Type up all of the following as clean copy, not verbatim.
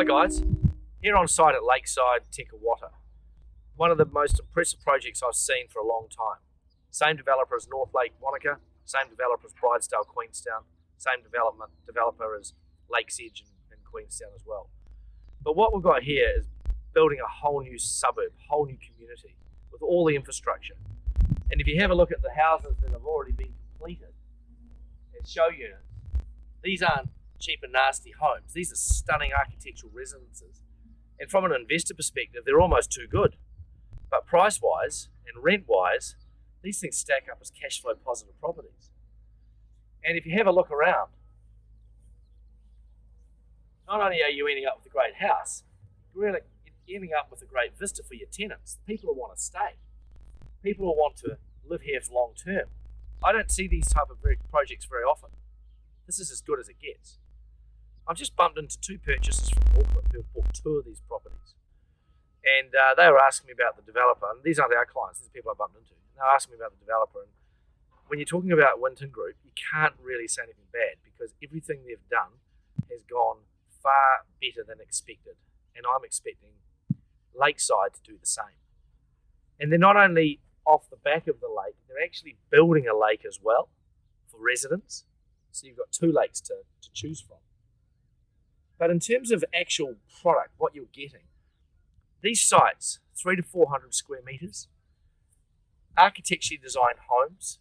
Hi guys, here on site at Lakeside, Te Kauwhata. One of the most impressive projects I've seen for a long time. Same developer as North Lake Wanaka, same developer as Bridesdale, Queenstown, same developer as Lakeside in Queenstown as well. But what we've got here is building a whole new suburb, whole new community with all the infrastructure. And if you have a look at the houses that have already been completed as show units, these aren't cheap and nasty homes. These are stunning architectural residences. And from an investor perspective, they're almost too good. But price-wise and rent-wise, these things stack up as cash flow positive properties. And if you have a look around, not only are you ending up with a great house, you're ending up with a great vista for your tenants, people who want to stay, people who want to live here for long term. I don't see these type of projects very often. This is as good as it gets. I've just bumped into two purchasers from Auckland who have bought two of these properties. And they were asking me about the developer, and these aren't our clients, these are people I bumped into. And they were asking me about the developer, and when you're talking about Winton Group, you can't really say anything bad because everything they've done has gone far better than expected. And I'm expecting Lakeside to do the same. And they're not only off the back of the lake, they're actually building a lake as well for residents. So you've got two lakes to choose from. But in terms of actual product, what you're getting, these sites, 300 to 400 square metres, architecturally designed homes,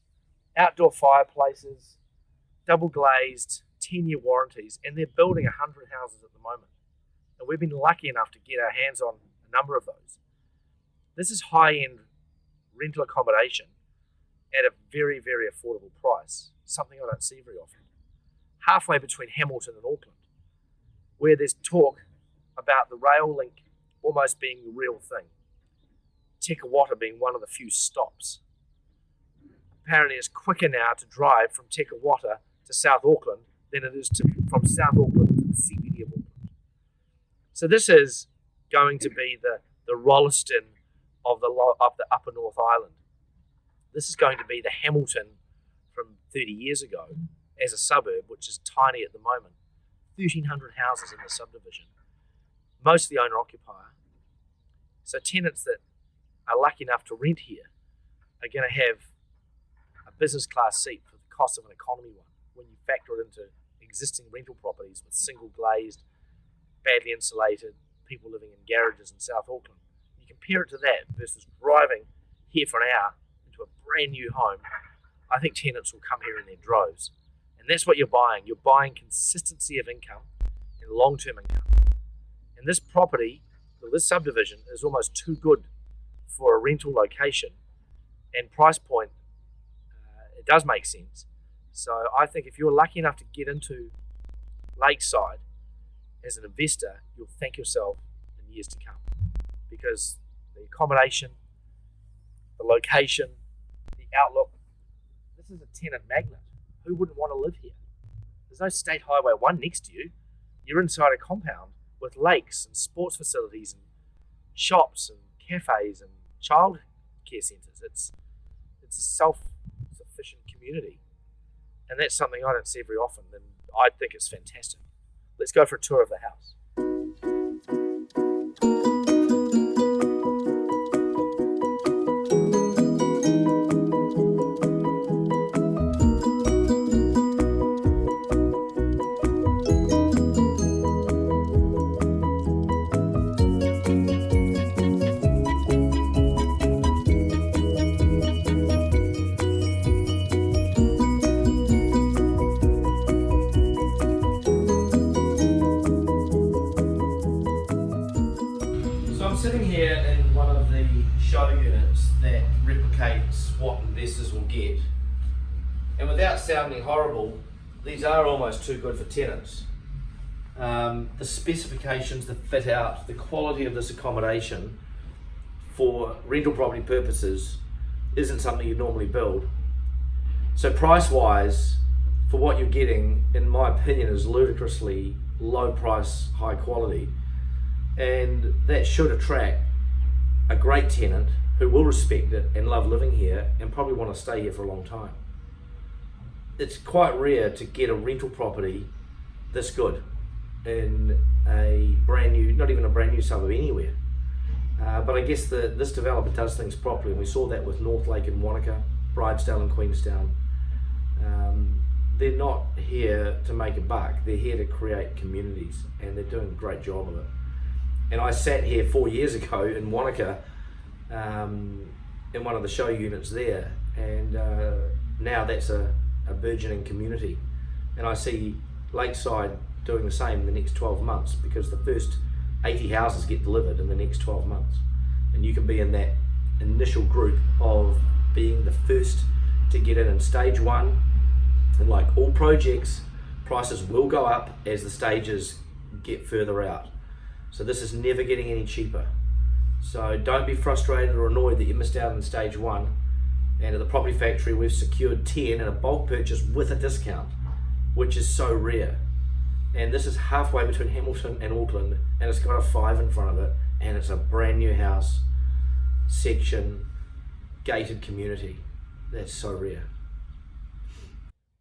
outdoor fireplaces, double glazed, 10-year warranties, and they're building 100 houses at the moment. And we've been lucky enough to get our hands on a number of those. This is high-end rental accommodation at a very, very affordable price, something I don't see very often. Halfway between Hamilton and Auckland, where there's talk about the rail link almost being the real thing. Te Kauwhata being one of the few stops. Apparently it's quicker now to drive from Te Kauwhata to South Auckland than it is from South Auckland to the CBD of Auckland. So this is going to be the Rolleston of the Upper North Island. This is going to be the Hamilton from 30 years ago as a suburb, which is tiny at the moment. 1,300 houses in the subdivision, mostly owner-occupier. So tenants that are lucky enough to rent here are going to have a business class seat for the cost of an economy one when you factor it into existing rental properties with single glazed, badly insulated, people living in garages in South Auckland. You compare it to that versus driving here for an hour into a brand new home, I think tenants will come here in their droves. And that's what you're buying. You're buying consistency of income and long-term income. And this property, or this subdivision, is almost too good for a rental location and price point. It does make sense. So I think if you're lucky enough to get into Lakeside as an investor, you'll thank yourself in years to come, because the accommodation, the location, the outlook, this is a tenant magnet. Who wouldn't want to live here? There's no State Highway 1 next to you. You're inside a compound with lakes and sports facilities and shops and cafes and child care centres. It's a self-sufficient community. And that's something I don't see very often, and I think it's fantastic. Let's go for a tour of the house. Sitting here in one of the show units that replicates what investors will get, and without sounding horrible, these are almost too good for tenants. The specifications, the fit out, the quality of this accommodation for rental property purposes isn't something you normally build. So price wise, for what you're getting, in my opinion, is ludicrously low price, high quality. And that should attract a great tenant who will respect it and love living here and probably want to stay here for a long time. It's quite rare to get a rental property this good. And a brand new, not even a brand new suburb anywhere. But I guess this developer does things properly, and we saw that with North Lake in Wanaka, Bridesdale and Queenstown. They're not here to make a buck, they're here to create communities, and they're doing a great job of it. And I sat here 4 years ago in Wanaka, in one of the show units there, and now that's a burgeoning community. And I see Lakeside doing the same in the next 12 months, because the first 80 houses get delivered in the next 12 months. And you can be in that initial group of being the first to get in stage one. And like all projects, prices will go up as the stages get further out. So this is never getting any cheaper. So don't be frustrated or annoyed that you missed out on stage one. And at the Property Factory, we've secured 10 in a bulk purchase with a discount, which is so rare. And this is halfway between Hamilton and Auckland, and it's got a 5 in front of it, and it's a brand new house, section, gated community. That's so rare.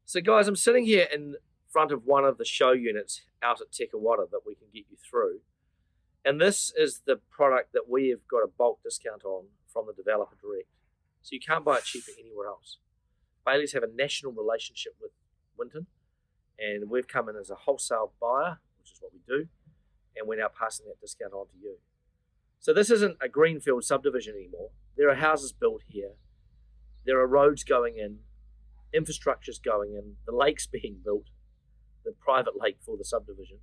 So guys, I'm sitting here in front of one of the show units out at Te Kauwhata that we can get you through. And this is the product that we have got a bulk discount on from the developer direct. So you can't buy it cheaper anywhere else. Baileys have a national relationship with Winton, and we've come in as a wholesale buyer, which is what we do, and we're now passing that discount on to you. So this isn't a greenfield subdivision anymore. There are houses built here. There are roads going in, infrastructure's going in, the lake's being built, the private lake for the subdivision.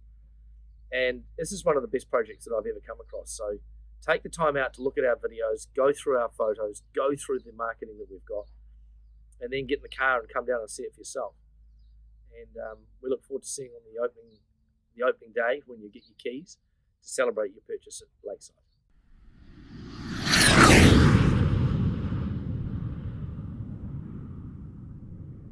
And this is one of the best projects that I've ever come across. So take the time out to look at our videos, go through our photos, go through the marketing that we've got, and then get in the car and come down and see it for yourself. And we look forward to seeing you on the opening day when you get your keys to celebrate your purchase at Lakeside.